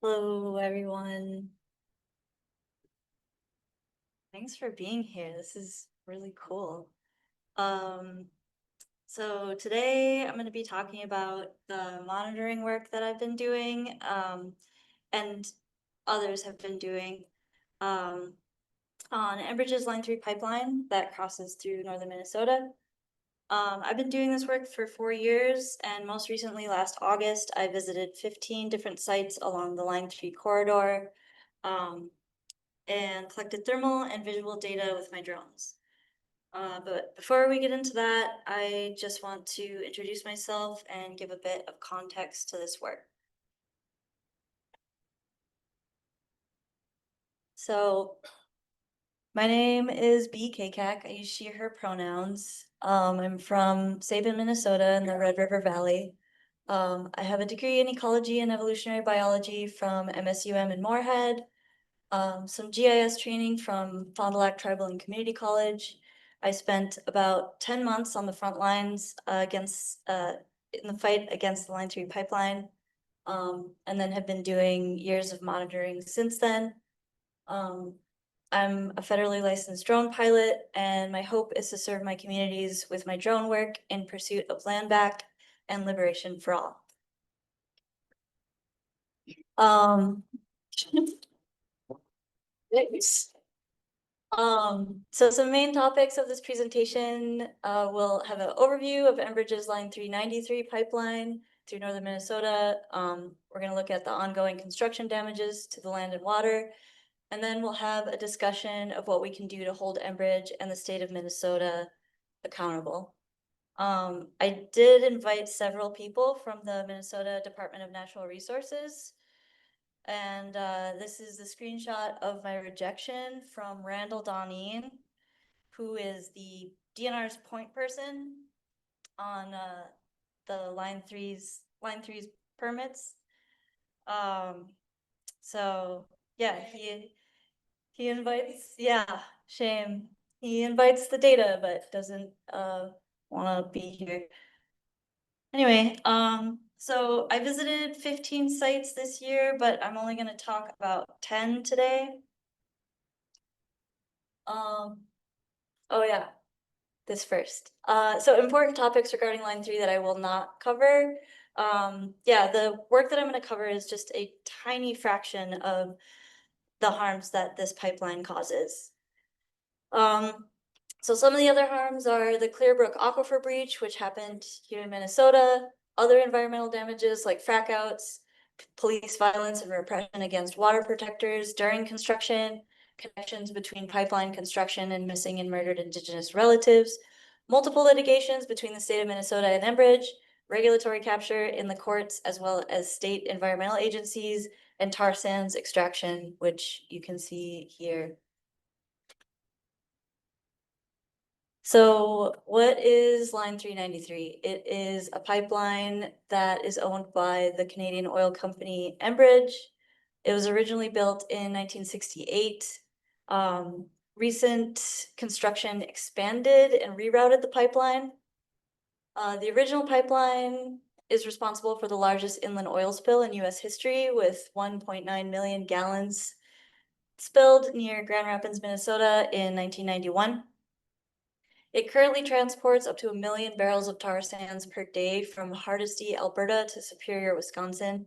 Hello, everyone. Thanks for being here. This is really cool. So today I'm going to be talking about the monitoring work that I've been doing, and others have been doing, on Enbridge's Line 3 pipeline that crosses through northern Minnesota. I've been doing this work for 4 years, and most recently last August, I visited 15 different sites along the Line 3 corridor. And collected thermal and visual data with my drones. But before we get into that, I just want to introduce myself and give a bit of context to this work. So my name is B. Kakak. I use she, her pronouns. I'm from Sabin, Minnesota in the Red River Valley. I have a degree in ecology and evolutionary biology from MSUM in Moorhead. Some GIS training from Fond du Lac Tribal and Community College. I spent about 10 months on the front lines in the fight against the Line 3 pipeline, and then have been doing years of monitoring since then. I'm a federally licensed drone pilot, and my hope is to serve my communities with my drone work in pursuit of land back and liberation for all. So some main topics of this presentation, we'll have an overview of Enbridge's Line 393 pipeline through northern Minnesota. We're going to look at the ongoing construction damages to the land and water, and then we'll have a discussion of what we can do to hold Enbridge and the state of Minnesota accountable. I did invite several people from the Minnesota Department of Natural Resources. And this is the screenshot of my rejection from Randall Doneen, who is the DNR's point person on the Line 3's permits. So yeah, he invites, yeah, shame. He invites the data, but doesn't want to be here. Anyway, so I visited 15 sites this year, but I'm only going to talk about 10 today. Oh yeah, this first. So important topics regarding Line 3 that I will not cover. Yeah, the work that I'm going to cover is just a tiny fraction of the harms that this pipeline causes. So some of the other harms are the Clearbrook aquifer breach, which happened here in Minnesota, other environmental damages like frac outs, police violence and repression against water protectors during construction, connections between pipeline construction and missing and murdered Indigenous relatives, multiple litigations between the state of Minnesota and Enbridge, regulatory capture in the courts, as well as state environmental agencies, and tar sands extraction, which you can see here. So what is Line 393? It is a pipeline that is owned by the Canadian oil company Enbridge. It was originally built in 1968. Recent construction expanded and rerouted the pipeline. The original pipeline is responsible for the largest inland oil spill in US history, with 1.9 million gallons spilled near Grand Rapids, Minnesota in 1991. It currently transports up to 1 million barrels of tar sands per day from Hardisty, Alberta to Superior, Wisconsin,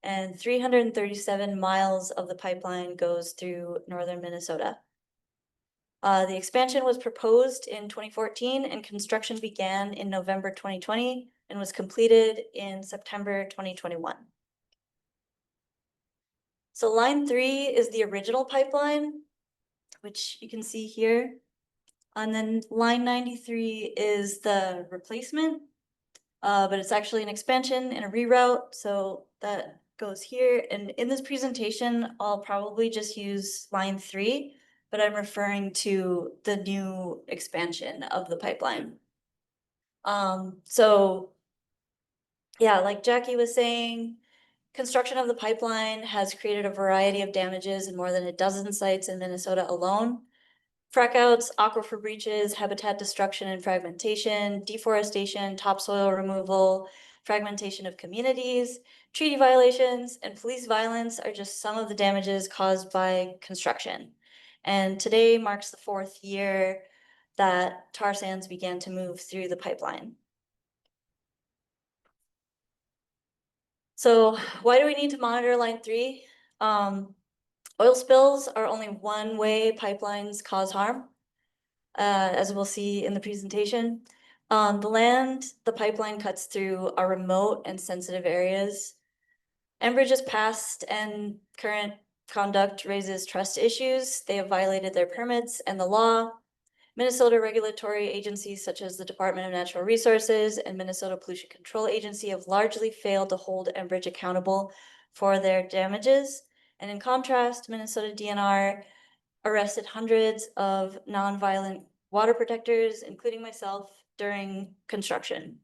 and 337 miles of the pipeline goes through northern Minnesota. The expansion was proposed in 2014 and construction began in November 2020 and was completed in September 2021. So Line 3 is the original pipeline, which you can see here. And then Line 93 is the replacement, but it's actually an expansion and a reroute. So that goes here. And in this presentation, I'll probably just use Line 3, but I'm referring to the new expansion of the pipeline. So yeah, like Jackie was saying, construction of the pipeline has created a variety of damages in more than a dozen sites in Minnesota alone. Frac outs, aquifer breaches, habitat destruction and fragmentation, deforestation, topsoil removal, fragmentation of communities, treaty violations, and police violence are just some of the damages caused by construction. And today marks the 4th year that tar sands began to move through the pipeline. So why do we need to monitor line 3? Oil spills are only one way pipelines cause harm, as we'll see in the presentation. The land the pipeline cuts through are remote and sensitive areas. Enbridge's past and current conduct raises trust issues. They have violated their permits and the law. Minnesota regulatory agencies such as the Department of Natural Resources and Minnesota Pollution Control Agency have largely failed to hold Enbridge accountable for their damages. And in contrast, Minnesota DNR arrested hundreds of nonviolent water protectors, including myself, during construction.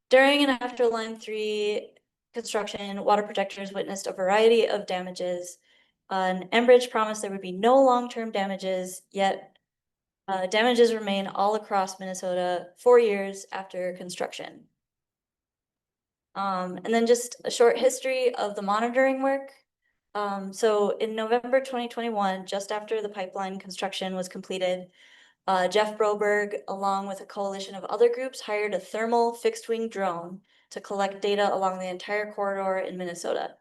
During and after line 3 construction, water protectors witnessed a variety of damages. And Enbridge promised there would be no long-term damages, yet damages remain all across Minnesota 4 years after construction. And then just a short history of the monitoring work. So in November 2021, just after the pipeline construction was completed, Jeff Broberg, along with a coalition of other groups, hired a thermal fixed-wing drone to collect data along the entire corridor in Minnesota.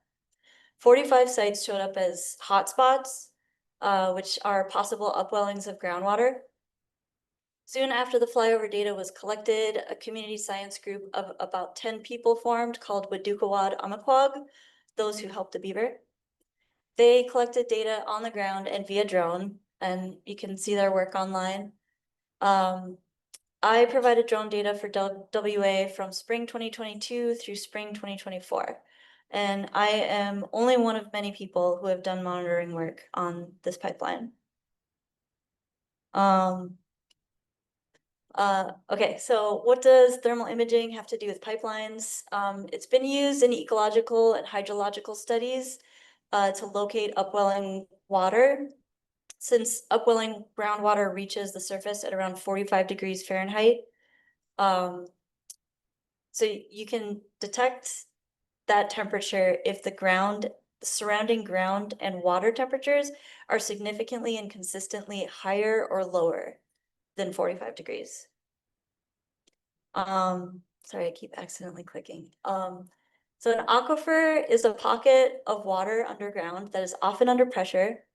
45 sites showed up as hotspots, which are possible upwellings of groundwater. Soon after the flyover data was collected, a community science group of about 10 people formed called Wadukawad Amaquag, those who helped the beaver. They collected data on the ground and via drone, and you can see their work online. I provided drone data for WA from spring 2022 through spring 2024. And I am only one of many people who have done monitoring work on this pipeline. Okay, so what does thermal imaging have to do with pipelines? It's been used in ecological and hydrological studies to locate upwelling water. Since upwelling groundwater reaches the surface at around 45 degrees Fahrenheit, so you can detect that temperature if the surrounding ground and water temperatures are significantly and consistently higher or lower than 45 degrees. Sorry, I keep accidentally clicking. So an aquifer is a pocket of water underground that is often under pressure.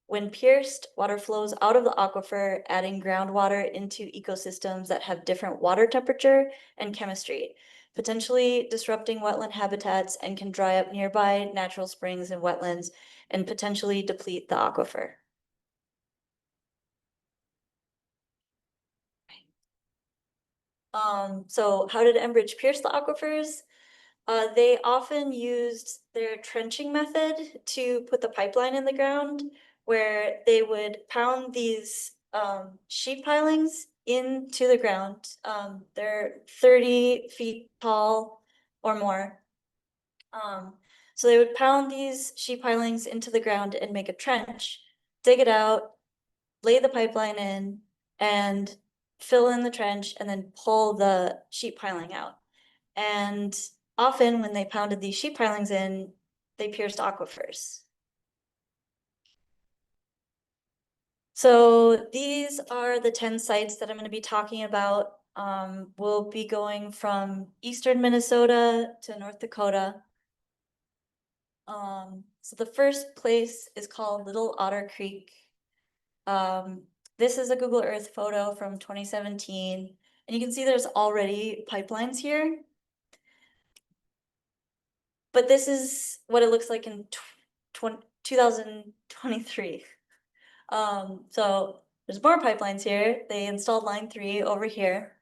When pierced, water flows out of the aquifer, adding groundwater into ecosystems that have different water temperature and chemistry, potentially disrupting wetland habitats and can dry up nearby natural springs and wetlands and potentially deplete the aquifer. So how did Enbridge pierce the aquifers? They often used their trenching method to put the pipeline in the ground, where they would pound these sheet pilings into the ground. They're 30 feet tall or more. So they would pound these sheet pilings into the ground and make a trench, dig it out, lay the pipeline in, and fill in the trench, and then pull the sheet piling out. And often when they pounded these sheet pilings in, they pierced aquifers. So these are the 10 sites that I'm going to be talking about. We'll be going from eastern Minnesota to North Dakota. So the first place is called Little Otter Creek. This is a Google Earth photo from 2017, and you can see there's already pipelines here. But this is what it looks like in 2023. So there's more pipelines here. They installed line 3 over here.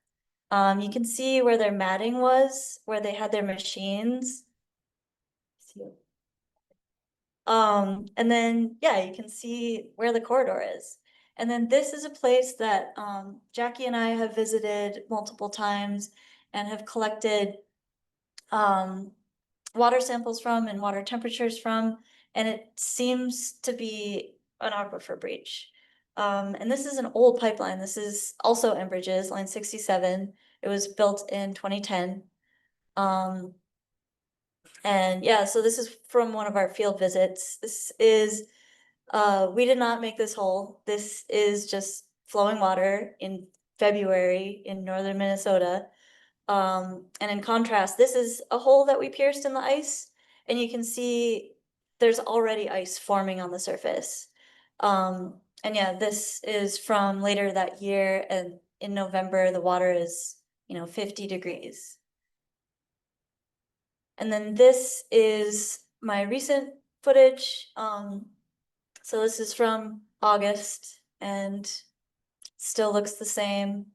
You can see where their matting was, where they had their machines. And then, yeah, you can see where the corridor is. And then this is a place that Jackie and I have visited multiple times and have collected water samples from and water temperatures from, and it seems to be an aquifer breach. And this is an old pipeline. This is also Enbridge's, line 67. It was built in 2010. And yeah, so this is from one of our field visits. This is, we did not make this hole. This is just flowing water in February in northern Minnesota. And in contrast, this is a hole that we pierced in the ice, and you can see there's already ice forming on the surface. And yeah, this is from later that year, and in November, the water is, 50 degrees. And then this is my recent footage. So this is from August and still looks the same.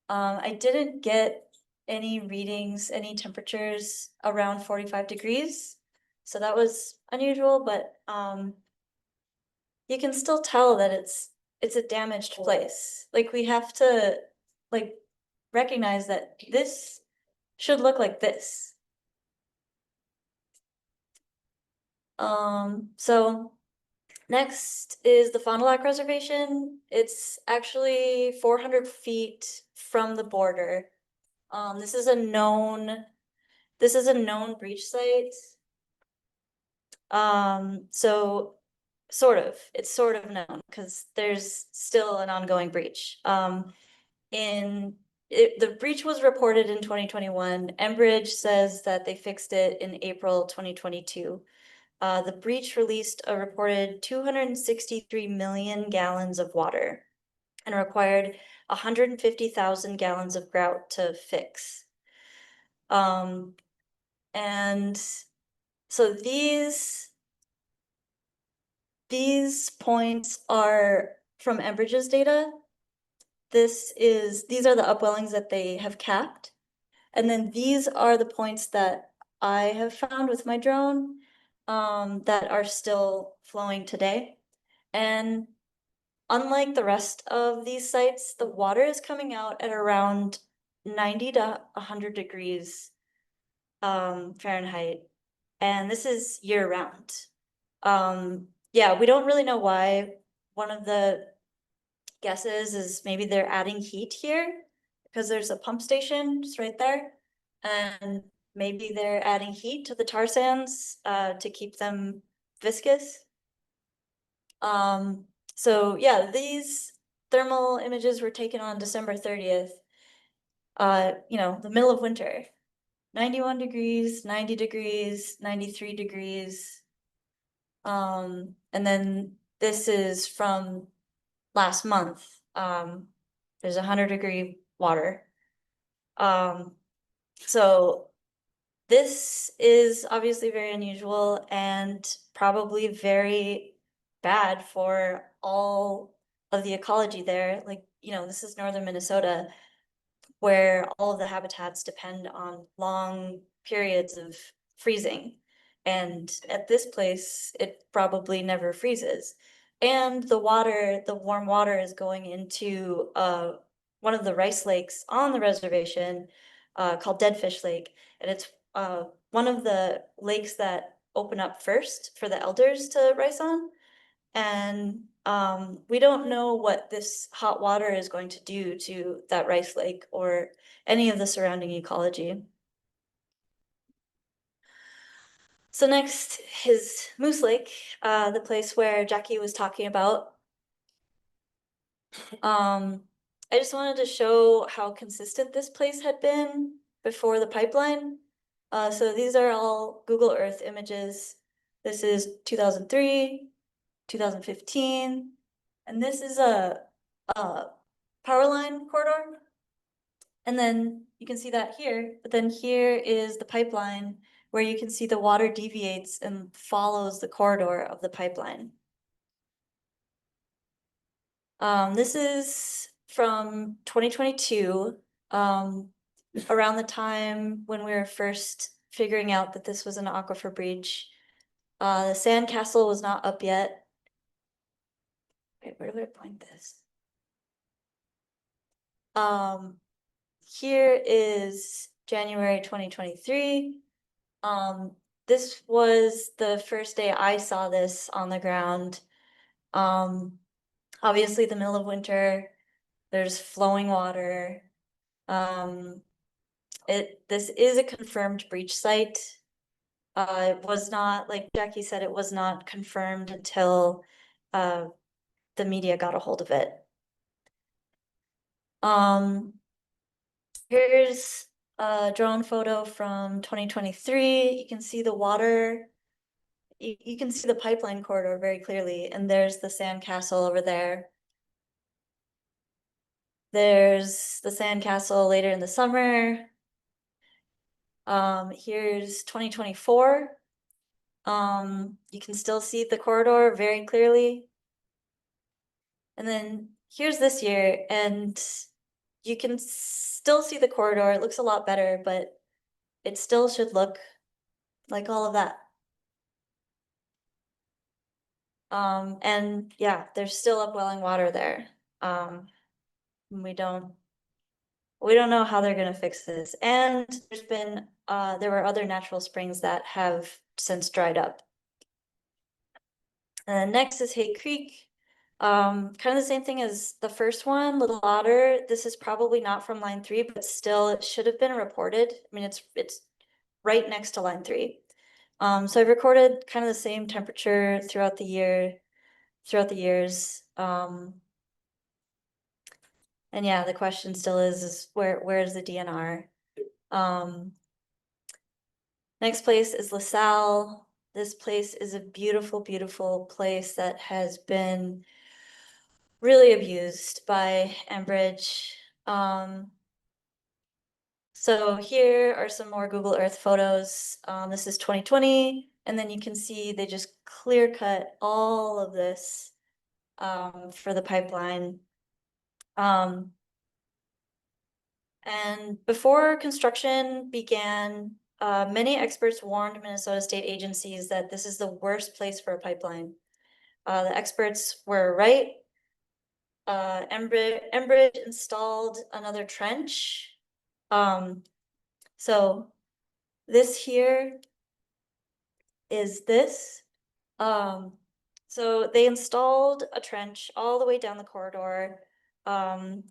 I didn't get any readings, any temperatures around 45 degrees. So that was unusual, but you can still tell that it's a damaged place. Like we have to like recognize that this should look like this. So next is the Fond du Lac Reservation. It's actually 400 feet from the border. This is a known breach site. So it's sort of known because there's still an ongoing breach. The breach was reported in 2021. Enbridge says that they fixed it in April 2022. The breach released a reported 263 million gallons of water and required 150,000 gallons of grout to fix. And so these points are from Enbridge's data. These are the upwellings that they have capped. And then these are the points that I have found with my drone that are still flowing today. And unlike the rest of these sites, the water is coming out at around 90 to 100 degrees Fahrenheit. And this is year round. Yeah, we don't really know why. One of the guesses is maybe they're adding heat here because there's a pump station just right there. And maybe they're adding heat to the tar sands to keep them viscous. So yeah, these thermal images were taken on December 30th. The middle of winter. 91 degrees, 90 degrees, 93 degrees. And then this is from last month. There's 100-degree water. So this is obviously very unusual and probably very bad for all of the ecology there. Like, this is northern Minnesota, where all of the habitats depend on long periods of freezing. And at this place, it probably never freezes. And the warm water is going into one of the rice lakes on the reservation called Deadfish Lake. And it's one of the lakes that open up first for the elders to rice on. And we don't know what this hot water is going to do to that rice lake or any of the surrounding ecology. So next is Moose Lake, the place where Jackie was talking about. I just wanted to show how consistent this place had been before the pipeline. So these are all Google Earth images. This is 2003, 2015, and this is a power line corridor. And then you can see that here, but then here is the pipeline where you can see the water deviates and follows the corridor of the pipeline. This is from 2022, around the time when we were first figuring out that this was an aquifer breach. The sandcastle was not up yet. Wait, where do I point this? Here is January 2023. This was the first day I saw this on the ground. Obviously the middle of winter, there's flowing water. this is a confirmed breach site. It was not, like Jackie said, it was not confirmed until the media got a hold of it. Here's a drone photo from 2023. You can see the water. You can see the pipeline corridor very clearly, and there's the sandcastle over there. There's the sandcastle later in the summer. Here's 2024. You can still see the corridor very clearly. And then here's this year, and you can still see the corridor. It looks a lot better, but it still should look like all of that. And yeah, there's still upwelling water there. We don't know how they're gonna fix this. And there's been, there were other natural springs that have since dried up. And next is Hay Creek. Kind of the same thing as the first one, Little Otter. This is probably not from line 3, but still it should have been reported. I mean, it's right next to line 3. So I've recorded kind of the same temperature throughout the years. And yeah, the question still is where is the DNR? Next place is LaSalle. This place is a beautiful, beautiful place that has been really abused by Enbridge. So here are some more Google Earth photos. This is 2020, and then you can see they just clear cut all of this for the pipeline. And before construction began, many experts warned Minnesota state agencies that this is the worst place for a pipeline. The experts were right. Enbridge installed another trench. So this here is this. So they installed a trench all the way down the corridor. Reported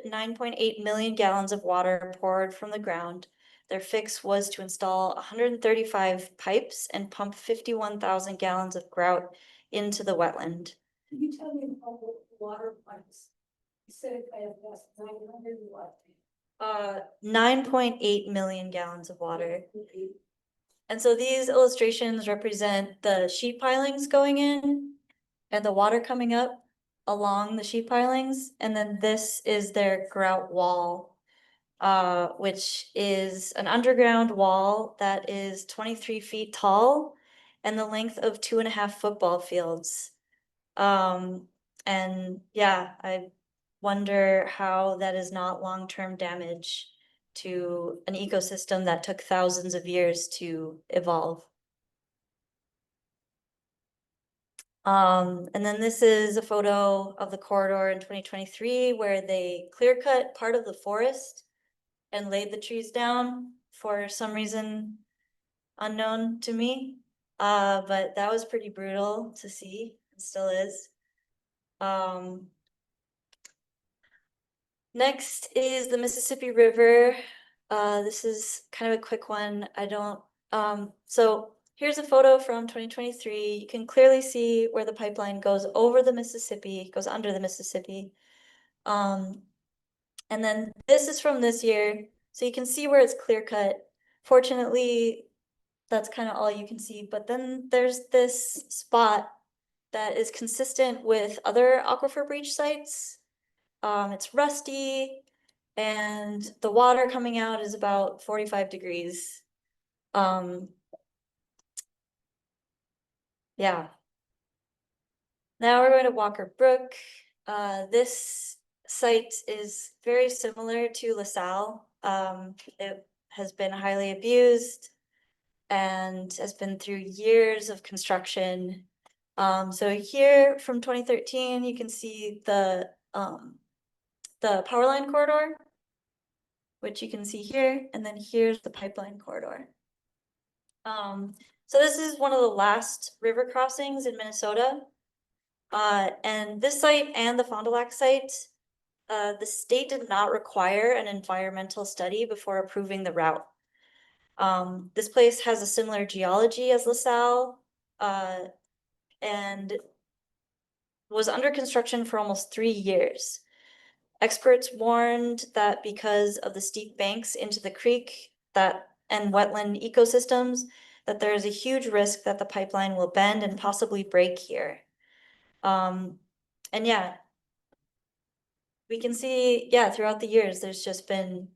9.8 million gallons of water poured from the ground. Their fix was to install 135 pipes and pump 51,000 gallons of grout into the wetland. Can you tell me about the water pipes? You said I have lost 900 what? 9.8 million gallons of water. And so these illustrations represent the sheet pilings going in and the water coming up along the sheet pilings. And then this is their grout wall, which is an underground wall that is 23 feet tall and the length of 2.5 football fields. And yeah, I wonder how that is not long-term damage to an ecosystem that took thousands of years to evolve. And then this is a photo of the corridor in 2023 where they clear cut part of the forest and laid the trees down for some reason unknown to me. But that was pretty brutal to see, it still is. Next is the Mississippi River. This is kind of a quick one. So here's a photo from 2023. You can clearly see where the pipeline goes over the Mississippi, goes under the Mississippi. And then this is from this year. So you can see where it's clear cut. Fortunately, that's kind of all you can see. But then there's this spot that is consistent with other aquifer breach sites. It's rusty and the water coming out is about 45 degrees. Yeah. Now we're going to Walker Brook. This site is very similar to LaSalle. It has been highly abused and has been through years of construction. So here from 2013, you can see the power line corridor, which you can see here, and then here's the pipeline corridor. So this is one of the last river crossings in Minnesota. And this site and the Fond du Lac site the state did not require an environmental study before approving the route. This place has a similar geology as LaSalle, and was under construction for almost 3 years. Experts warned that because of the steep banks into the creek and wetland ecosystems, that there is a huge risk that the pipeline will bend and possibly break here. And yeah, we can see, throughout the years, there's just been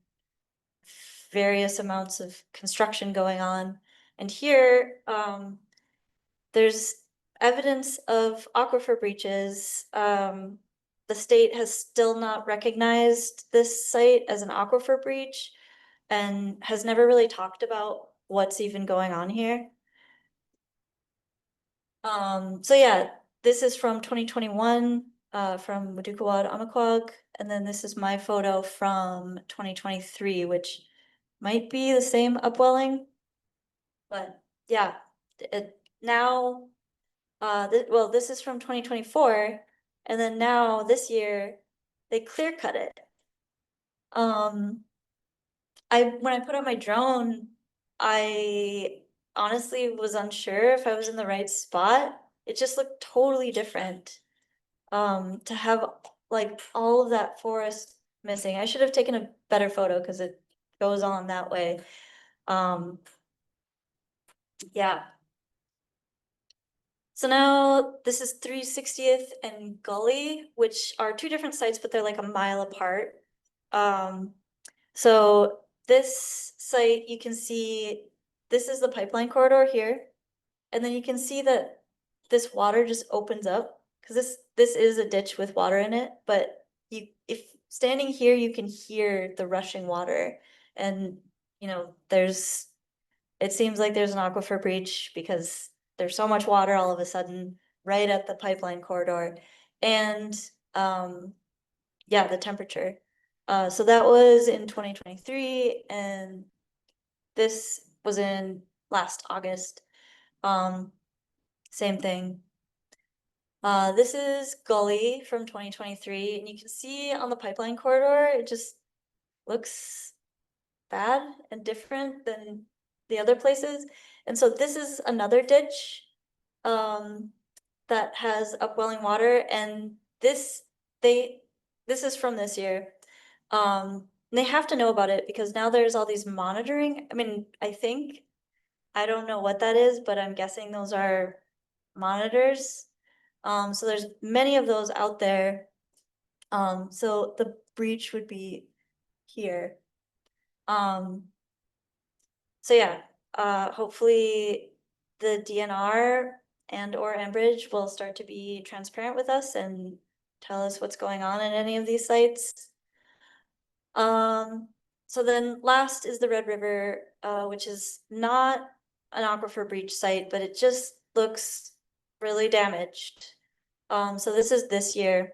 various amounts of construction going on. And here, there's evidence of aquifer breaches. The state has still not recognized this site as an aquifer breach and has never really talked about what's even going on here. So yeah, this is from 2021, from Wadukawad Amaquag, and then this is my photo from 2023, which might be the same upwelling. But yeah, now, this is from 2024, and then now this year, they clear cut it. When I put on my drone, I honestly was unsure if I was in the right spot. It just looked totally different. To have like all of that forest missing. I should have taken a better photo because it goes on that way. Yeah. So now this is 360th and Gully, which are two different sites, but they're like a mile apart. So this site, you can see, this is the pipeline corridor here. And then you can see that this water just opens up because this is a ditch with water in it, but if standing here, you can hear the rushing water. And it seems like there's an aquifer breach because there's so much water all of a sudden right at the pipeline corridor. And the temperature. So that was in 2023, and this was in last August. Same thing. This is Gully from 2023, and you can see on the pipeline corridor, it just looks bad and different than the other places. And so this is another ditch that has upwelling water, and this is from this year. They have to know about it because now there's all these monitoring. I mean, I don't know what that is, but I'm guessing those are monitors. So there's many of those out there. So the breach would be here. So yeah, hopefully the DNR and/or Enbridge will start to be transparent with us and tell us what's going on in any of these sites. So then last is the Red River, which is not an aquifer breach site, but it just looks really damaged. So this is this year.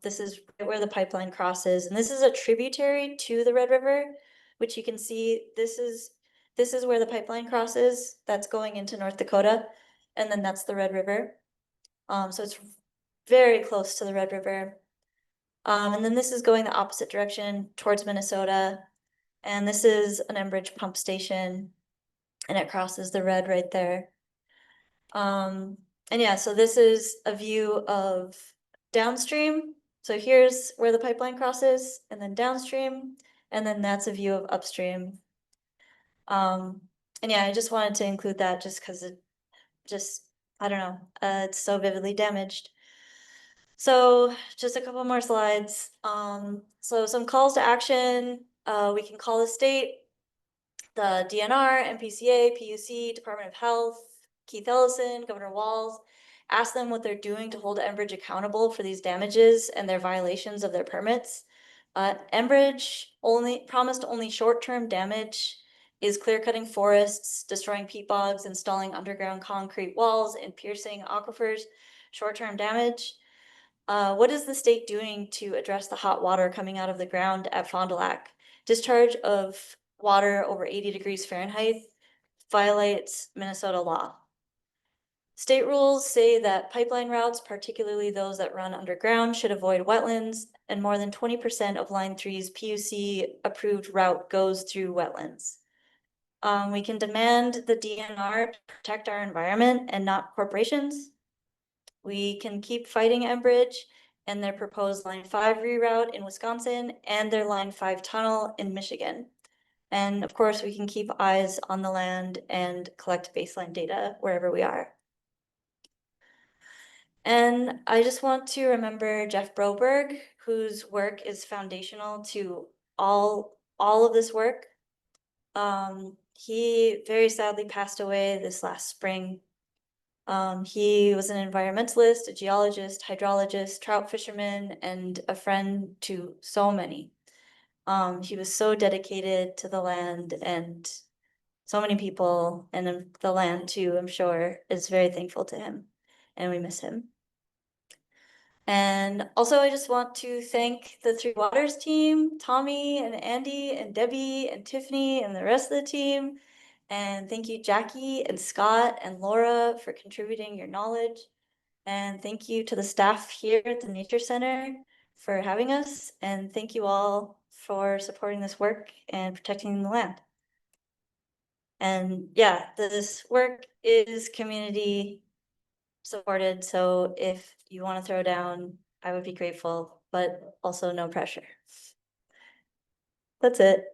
This is right where the pipeline crosses, and this is a tributary to the Red River, which you can see, this is where the pipeline crosses, that's going into North Dakota, and then that's the Red River. So it's very close to the Red River. And then this is going the opposite direction towards Minnesota. And this is an Enbridge pump station, and it crosses the red right there. And yeah, so this is a view of downstream. So here's where the pipeline crosses, and then downstream, and then that's a view of upstream. And yeah, I just wanted to include that just because I don't know, it's so vividly damaged. So just a couple more slides. So some calls to action. We can call the state, the DNR, MPCA, PUC, Department of Health, Keith Ellison, Governor Walz, ask them what they're doing to hold Enbridge accountable for these damages and their violations of their permits. Enbridge promised only short-term damage, is clear-cutting forests, destroying peat bogs, installing underground concrete walls, and piercing aquifers. Short-term damage. What is the state doing to address the hot water coming out of the ground at Fond du Lac? Discharge of water over 80 degrees Fahrenheit violates Minnesota law. State rules say that pipeline routes, particularly those that run underground, should avoid wetlands, and more than 20% of Line 3's PUC approved route goes through wetlands. We can demand the DNR to protect our environment and not corporations. We can keep fighting Enbridge and their proposed Line 5 reroute in Wisconsin and their Line 5 tunnel in Michigan. And of course, we can keep eyes on the land and collect baseline data wherever we are. And I just want to remember Jeff Broberg, whose work is foundational to all of this work. He very sadly passed away this last spring. He was an environmentalist, a geologist, hydrologist, trout fisherman, and a friend to so many. He was so dedicated to the land, and so many people, and the land too, I'm sure, is very thankful to him, and we miss him. And also, I just want to thank the Three Waters team, Tommy and Andy and Debbie and Tiffany and the rest of the team. And thank you, Jackie and Scott and Laura, for contributing your knowledge. And thank you to the staff here at the Nature Center for having us. And thank you all for supporting this work and protecting the land. And yeah, this work is community supported, so if you want to throw down, I would be grateful, but also no pressure. That's it.